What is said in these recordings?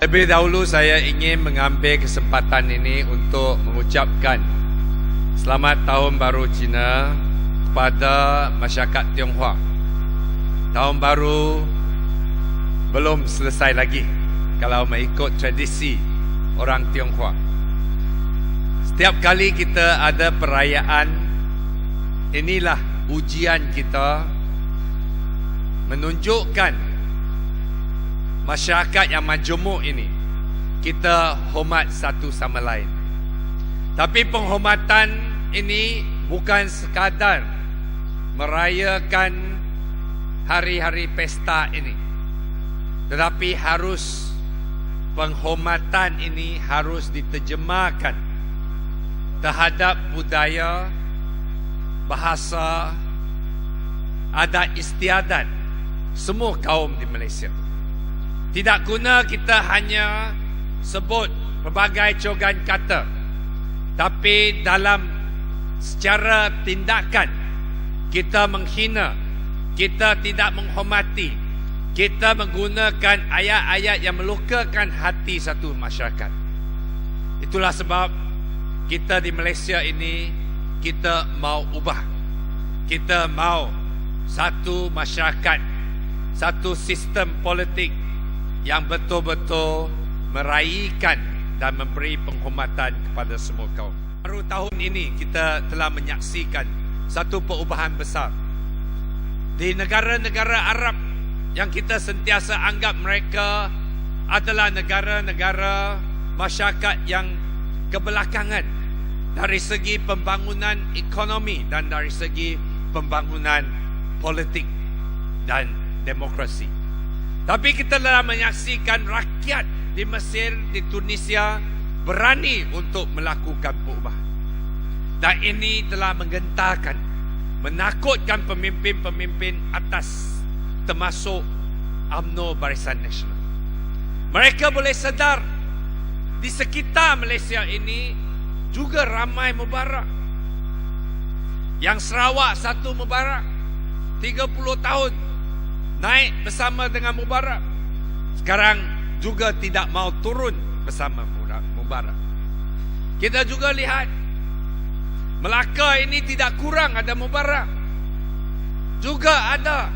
Lebih dahulu saya ingin mengambil kesempatan ini untuk mengucapkan Selamat Tahun Baru Cina kepada masyarakat Tionghoa. Tahun baru belum selesai lagi kalau mengikut tradisi orang Tionghoa. Setiap kali kita ada perayaan, inilah ujian kita menunjukkan masyarakat yang majmuk ini, kita hormat satu sama lain. Tapi penghormatan ini bukan sekadar merayakan hari-hari pesta ini, tetapi penghormatan ini harus diterjemahkan terhadap budaya, bahasa, adat istiadat semua kaum di Malaysia. Tidak guna kita hanya sebut pelbagai cogan kata, tapi dalam secara tindakan kita menghina, kita tidak menghormati, kita menggunakan ayat-ayat yang melukakan hati satu masyarakat. Itulah sebab kita di Malaysia ini, kita mau ubah. Kita mau satu masyarakat, satu sistem politik yang betul-betul meraihkan dan memberi penghormatan kepada semua kaum. Baru tahun ini kita telah menyaksikan satu perubahan besar di negara-negara Arab yang kita sentiasa anggap mereka adalah negara-negara masyarakat yang kebelakangan dari segi pembangunan ekonomi dan dari segi pembangunan politik dan demokrasi. Tapi kita telah menyaksikan rakyat di Mesir, di Tunisia berani untuk melakukan perubahan. Dan ini telah menggentarkan, menakutkan pemimpin-pemimpin atas, termasuk UMNO Barisan Nasional. Mereka boleh sedar di sekitar Malaysia ini juga ramai mubarak. Yang Sarawak satu mubarak 30 tahun naik bersama dengan Mubarak, sekarang juga tidak mau turun bersama Mubarak. Kita juga lihat Melaka ini tidak kurang ada Mubarak, juga ada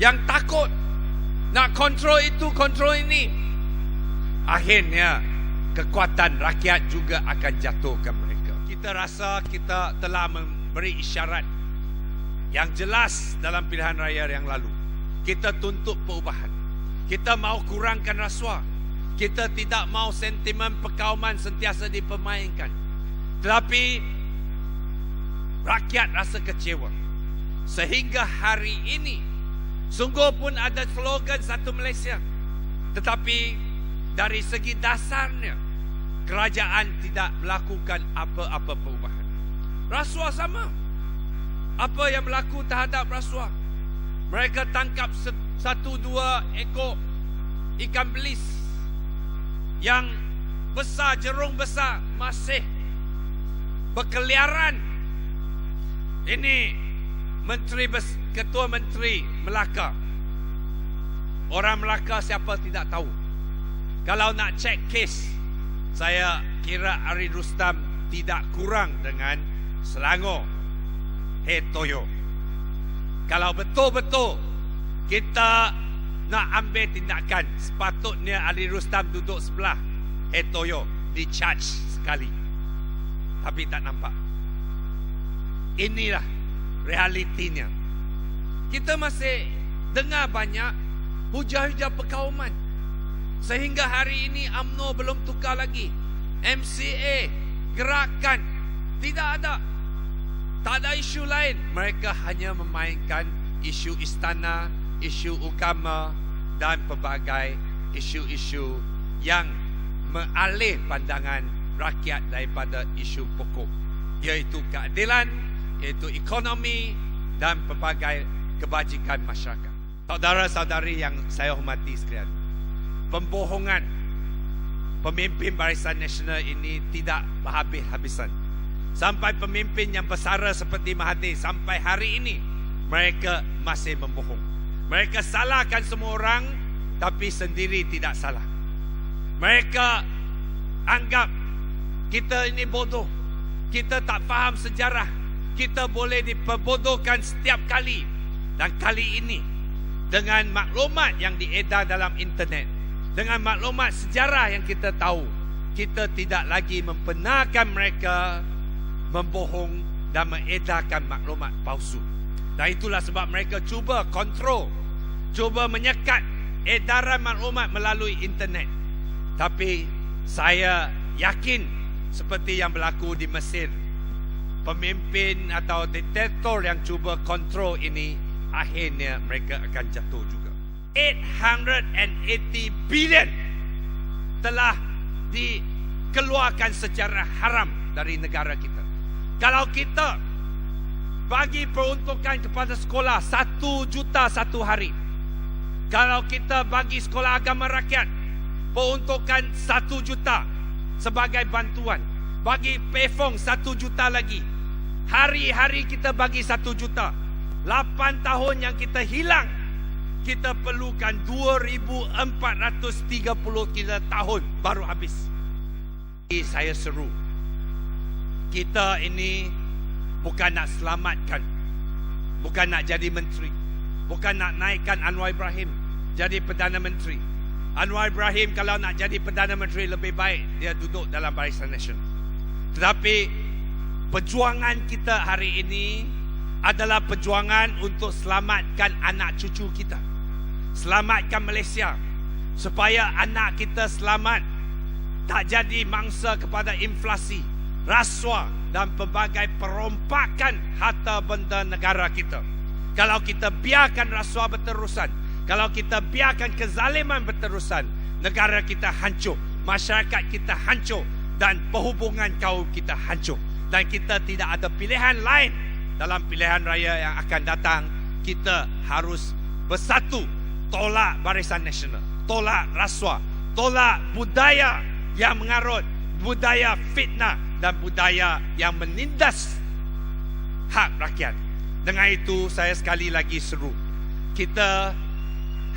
yang takut nak kontrol itu, kontrol ini. Akhirnya kekuatan rakyat juga akan jatuhkan mereka. Kita rasa kita telah memberi isyarat yang jelas dalam pilihan raya yang lalu. Kita tuntut perubahan. Kita mau kurangkan rasuah. Kita tidak mau sentimen perkauman sentiasa dipermainkan. Tetapi rakyat rasa kecewa. Sehingga hari ini sungguh pun ada slogan Satu Malaysia. Tetapi dari segi dasarnya kerajaan tidak melakukan apa-apa perubahan. Rasuah sama. Apa yang berlaku terhadap rasuah? Mereka tangkap 1-2 ekor ikan belis yang besar, jerung besar, masih berkeliaran. Ini Ketua Menteri Melaka. Orang Melaka siapa tidak tahu. Kalau nak cek kes, saya kira Ari Rustam tidak kurang dengan Selangor, Toyo. Kalau betul-betul kita nak ambil tindakan, sepatutnya Ali Rustam duduk sebelah Toyo, di charge sekali. Tapi tak nampak. Inilah realitinya. Kita masih dengar banyak hujah-hujah perkauman. Sehingga hari ini UMNO belum tukar lagi. MCA, gerakan, tidak ada. Tak ada isu lain. Mereka hanya memainkan isu istana, isu agama dan pelbagai isu-isu yang mengalih pandangan rakyat daripada isu pokok, iaitu keadilan, iaitu ekonomi dan pelbagai kebajikan masyarakat. Saudara-saudari yang saya hormati sekalian, pembohongan pemimpin Barisan Nasional ini tidak berhabis-habisan. Sampai pemimpin yang bersara seperti Mahathir sampai hari ini mereka masih membohong. Mereka salahkan semua orang tapi sendiri tidak salah. Mereka anggap kita ini bodoh. Kita tak faham sejarah. Kita boleh diperbodohkan setiap kali. Dan kali ini, dengan maklumat yang diedar dalam internet, dengan maklumat sejarah yang kita tahu, kita tidak lagi membenarkan mereka membohong dan mengedarkan maklumat palsu. Dan itulah sebab mereka cuba kontrol, cuba menyekat edaran maklumat melalui internet. Tapi saya yakin seperti yang berlaku di Mesir, pemimpin atau diktator yang cuba kontrol ini, akhirnya mereka akan jatuh juga. 880 bilion telah dikeluarkan secara haram dari negara kita. Kalau kita bagi peruntukan kepada sekolah 1 juta satu hari, kalau kita bagi sekolah agama rakyat peruntukan 1 juta sebagai bantuan, bagi payphone 1 juta lagi, hari-hari kita bagi 1 juta, 8 tahun yang kita hilang, kita perlukan 2,433 tahun baru habis. Saya seru, kita ini bukan nak selamatkan, bukan nak jadi menteri, bukan nak naikkan Anwar Ibrahim jadi Perdana Menteri. Anwar Ibrahim kalau nak jadi Perdana Menteri, lebih baik dia duduk dalam Barisan Nasional. Tetapi perjuangan kita hari ini adalah perjuangan untuk selamatkan anak cucu kita, selamatkan Malaysia, supaya anak kita selamat, tak jadi mangsa kepada inflasi, rasuah dan pelbagai perompakan harta benda negara kita. Kalau kita biarkan rasuah berterusan, kalau kita biarkan kezaliman berterusan, negara kita hancur, masyarakat kita hancur, dan perhubungan kaum kita hancur. Dan kita tidak ada pilihan lain dalam pilihan raya yang akan datang. Kita harus bersatu, tolak Barisan Nasional, tolak rasuah, tolak budaya yang mengarut, budaya fitnah dan budaya yang menindas hak rakyat. Dengan itu saya sekali lagi seru, kita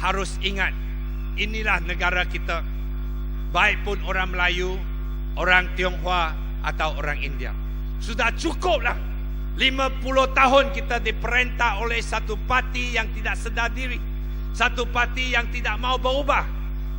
harus ingat, inilah negara kita, baik pun orang Melayu, orang Tionghoa atau orang India. Sudah cukuplah 50 tahun kita diperintah oleh satu parti yang tidak sedar diri, satu parti yang tidak mau berubah.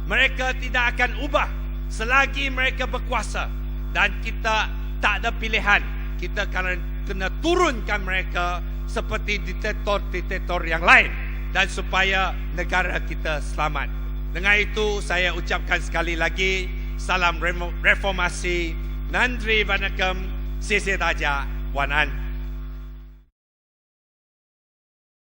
Mereka tidak akan ubah selagi mereka berkuasa, dan kita tak ada pilihan. Kita kena turunkan mereka seperti diktator-diktator yang lain, dan supaya negara kita selamat. Dengan itu saya ucapkan sekali lagi, salam reformasi, Nandri Vanakam, Sisi Daja, Wanan.